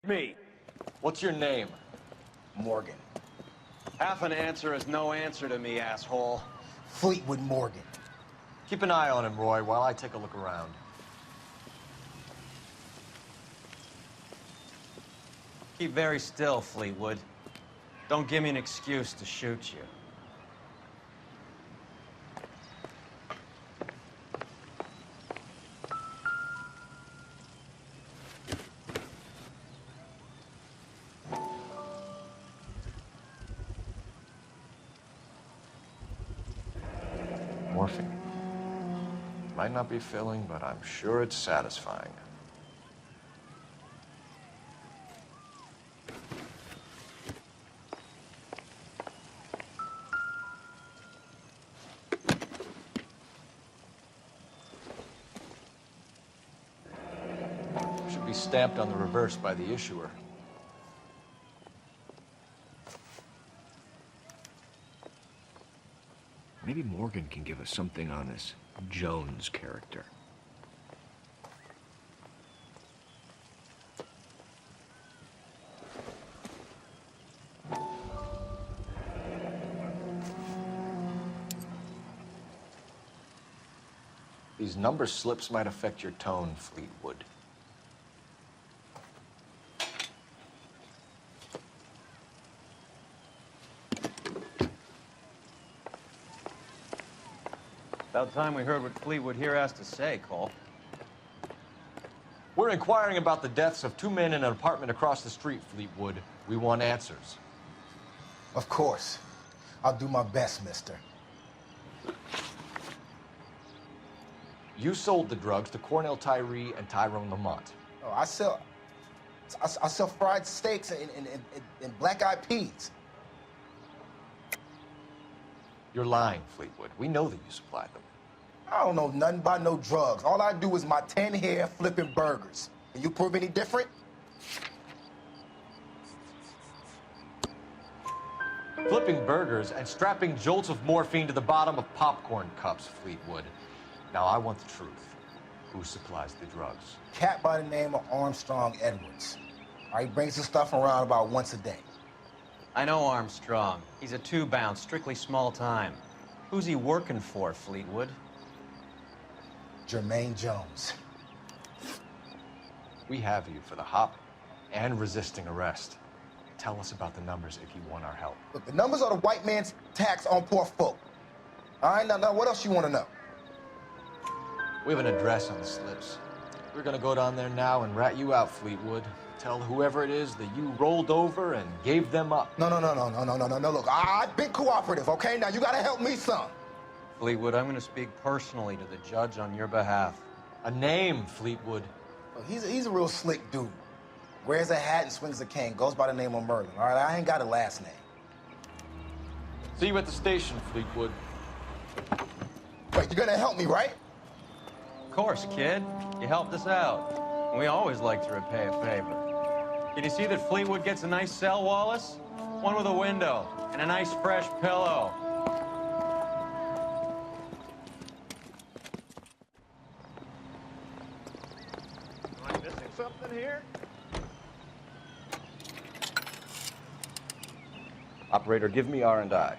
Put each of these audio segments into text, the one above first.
Me. What's your name? Morgan. Half an answer is no answer to me, asshole. Fleetwood Morgan. Keep an eye on him, Roy, while I take a look around. Keep very still, Fleetwood. Don't give me an excuse to shoot you. Morphine. Might not be filling, but I'm sure it's satisfying. Should be stamped on the reverse by the issuer. Maybe Morgan can give us something on this Jones character. These number slips might affect your tone, Fleetwood. About time we heard what Fleetwood here has to say, Cole. We're inquiring about the deaths of two men in an apartment across the street, Fleetwood. We want answers. Of course. I'll do my best, mister. You sold the drugs to Cornell Tyree and Tyrone Lamont. Oh, I sell fried steaks and black-eyed peas. You're lying, Fleetwood. We know that you supplied them. I don't know nothing about no drugs. All I do is my 10 hair flipping burgers. Can you prove any different? Flipping burgers and strapping jolts of morphine to the bottom of popcorn cups, Fleetwood. Now, I want the truth. Who supplies the drugs? Cat by the name of Armstrong Edwards. He brings the stuff around about once a day. I know Armstrong. He's a two-bound, strictly small time. Who's he working for, Fleetwood? Jermaine Jones. We have you for the hop and resisting arrest. Tell us about the numbers if you want our help. Look, the numbers are the white man's tax on poor folk. All right, now what else you want to know? We have an address on the slips. We're gonna go down there now and rat you out, Fleetwood. Tell whoever it is that you rolled over and gave them up. No. Look, I've been cooperative, okay? Now you gotta help me some. Fleetwood, I'm going to speak personally to the judge on your behalf. A name, Fleetwood. Look, he's a real slick dude. Wears a hat and swings a cane. Goes by the name of Merlin, all right? I ain't got a last name. See you at the station, Fleetwood. Wait, you're gonna help me, right? Of course, kid. You helped us out. And we always like to repay a favor. Can you see that Fleetwood gets a nice cell, Wallace? One with a window and a nice fresh pillow. Am I missing something here? Operator, give me R&I.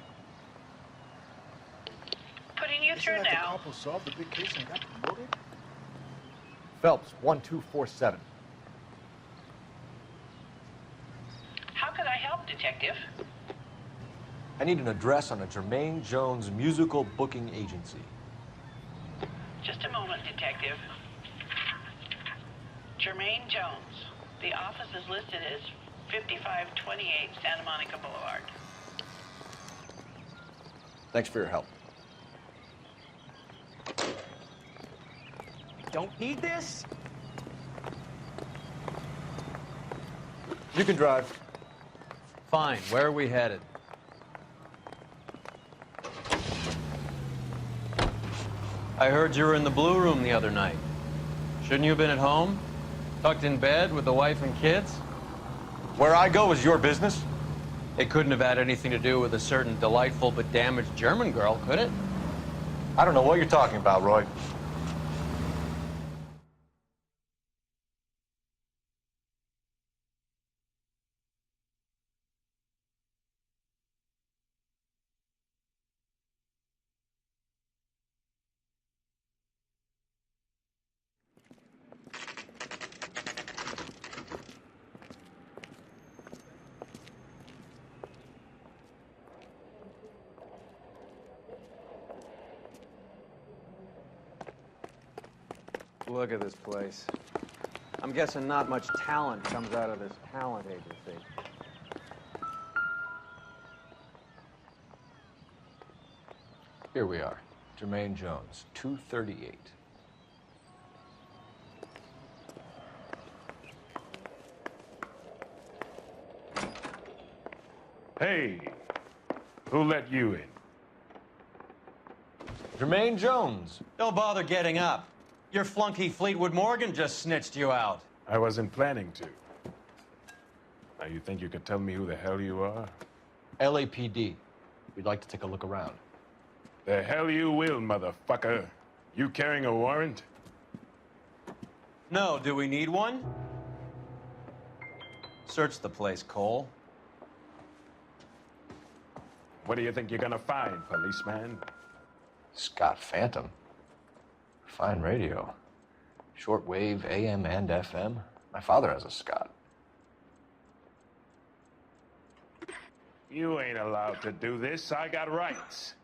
Putting you through Isn't that now. the cop who solved the big case and got promoted? Phelps, 1247. How could I help, Detective? I need an address on a Jermaine Jones musical booking agency. Just a moment, Detective. Jermaine Jones. The office is listed as 5528 Santa Monica Boulevard. Thanks for your help. Don't need this? You can drive. Fine. Where are we headed? I heard you were in the Blue Room the other night. Shouldn't you have been at home? Tucked in bed with the wife and kids? Where I go is your business. It couldn't have had anything to do with a certain delightful but damaged German girl, could it? I don't know what you're talking about, Roy. look at this place. I'm guessing not much talent comes out of this talent agency. Here we are. Jermaine Jones, 238. Hey, who let you in? Jermaine Jones. Don't bother getting up. Your flunky Fleetwood Morgan just snitched you out. I wasn't planning to. Now, you think you could tell me who the hell you are? LAPD. We'd like to take a look around. The hell you will, motherfucker. You carrying a warrant? No, do we need one? Search the place, Cole. What do you think you're gonna find, policeman? Scott Phantom. Fine radio. Shortwave, AM and FM. My father has a Scott. You ain't allowed to do this. I got rights.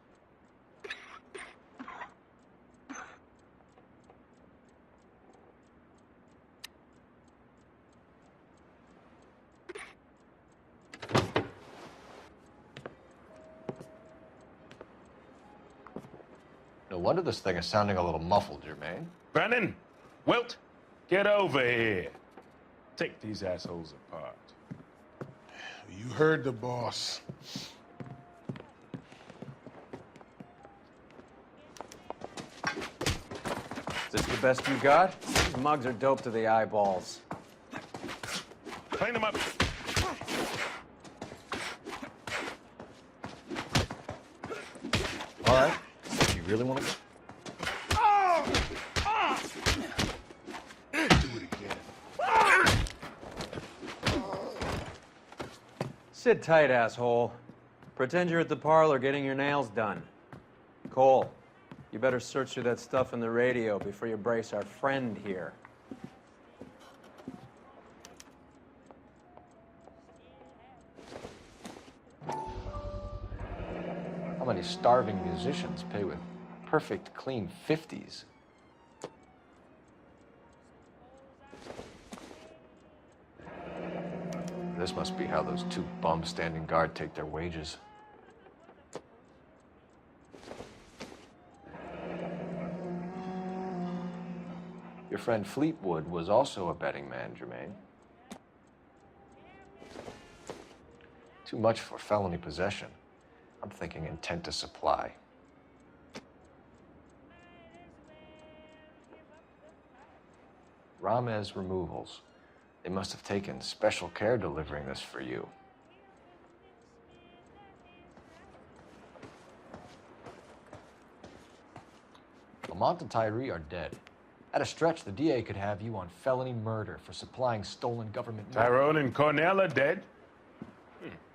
No wonder this thing is sounding a little muffled, Jermaine. Brennan, Wilt, get over here. Take these assholes apart. You heard the boss. Is this the best you got? These mugs are dope to the eyeballs. Clean them up. All right. You really want to go? Sit tight, asshole. Pretend you're at the parlor getting your nails done. Cole, you better search through that stuff in the radio before you brace our friend here. How many starving musicians pay with perfect, clean 50s? This must be how those two bums standing guard take their wages. Your friend Fleetwood was also a betting man, Jermaine. Too much for felony possession. I'm thinking intent to supply. Ramez Removals. They must have taken special care delivering this for you. Lamont and Tyree are dead. At a stretch, the DA could have you on felony murder for supplying stolen government money. Tyrone and Cornell are dead?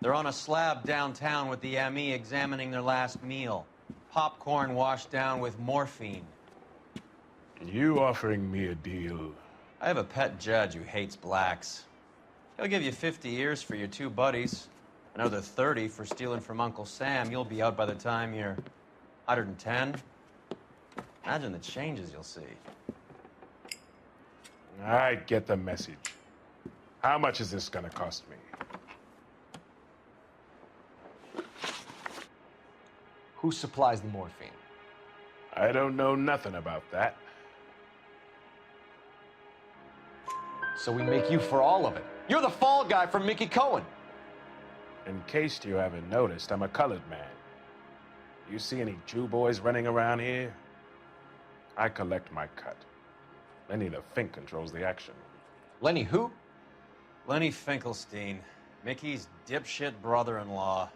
They're on a slab downtown with the ME examining their last meal. Popcorn washed down with morphine. You offering me a deal? I have a pet judge who hates blacks. He'll give you 50 years for your two buddies. Another 30 for stealing from Uncle Sam. You'll be out by the time you're 110. Imagine the changes you'll see. I get the message. How much is this gonna cost me? Who supplies the morphine? I don't know nothing about that. So we make you for all of it. You're the fall guy from Mickey Cohen. In case you haven't noticed, I'm a colored man. You see any Jew boys running around here? I collect my cut. Lenny the Fink controls the action. Lenny who? Lenny Finkelstein, Mickey's dipshit brother-in-law.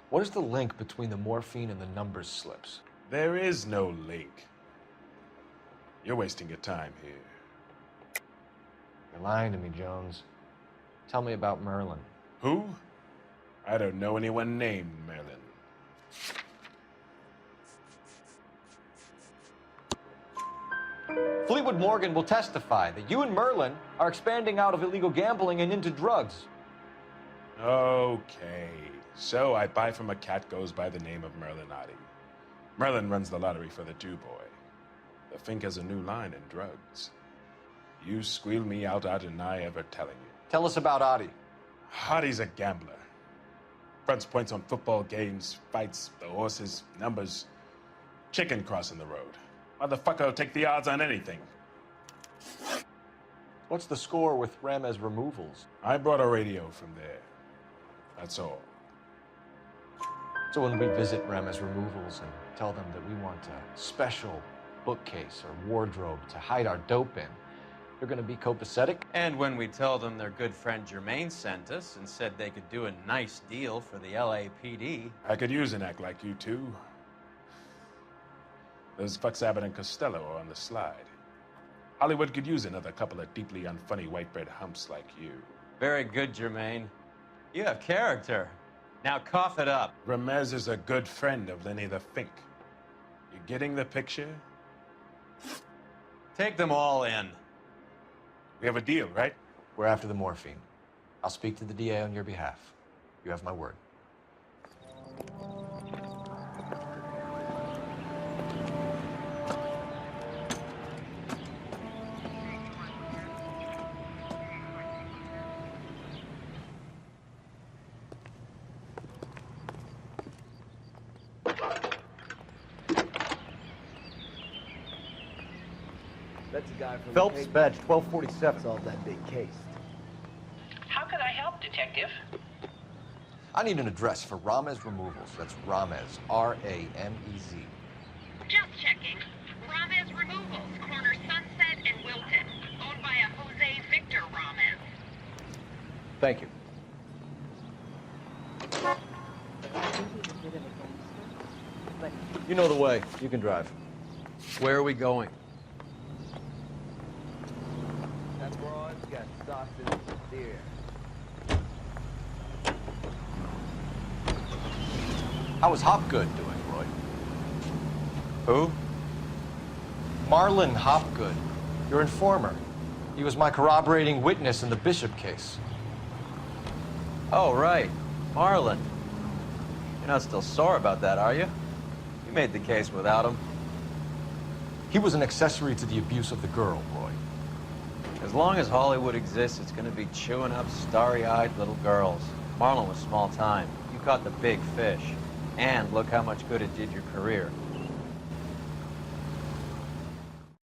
What is the link between the morphine and the numbers slips? There is no link. You're wasting your time here. You're lying to me, Jones. Tell me about Merlin. Who? I don't know anyone named Merlin. Fleetwood Morgan will testify that you and Merlin are expanding out of illegal gambling and into drugs. Okay. So I buy from a cat goes by the name of Merlinotti. Merlin runs the lottery for the Jew boy. The Fink has a new line in drugs. You squeal me out, I deny ever telling you. Tell us about Adi. Hardy's a gambler. Fronts points on football games, fights, the horses, numbers. Chicken crossing the road. Motherfucker will take the odds on anything. What's the score with Ramez removals? I brought a radio from there. That's all. So when we visit Ramez removals and tell them that we want a special bookcase or wardrobe to hide our dope in, they're gonna be copacetic? And when we tell them their good friend Jermaine sent us and said they could do a nice deal for the LAPD. I could use an act like you two. Those fucks Abbott and Costello are on the slide. Hollywood could use another couple of deeply unfunny white bread humps like you. Very good, Jermaine. You have character. Now cough it up. Ramez is a good friend of Lenny the Fink. You getting the picture? Take them all in. We have a deal, right? We're after the morphine. I'll speak to the DA on your behalf. You have my word. That's a guy from Phelps, badge 1247. solved that big case. How could I help, Detective? I need an address for Ramez removals. That's Ramez, R-A-M-E-Z. Just checking. Ramez Removals, corner Sunset and Wilton. Owned by a Jose Victor Ramez. Thank you. You know the way. You can drive. Where are we going? That broad's got sausage and beer. How is Hopgood doing, Roy? Who? Marlon Hopgood, your informer. He was my corroborating witness in the Bishop case. Oh, right. Marlon. You're not still sore about that, are you? You made the case without him. He was an accessory to the abuse of the girl, Roy. As long as Hollywood exists, it's gonna be chewing up starry-eyed little girls. Marlon was small time. You caught the big fish. And look how much good it did your career.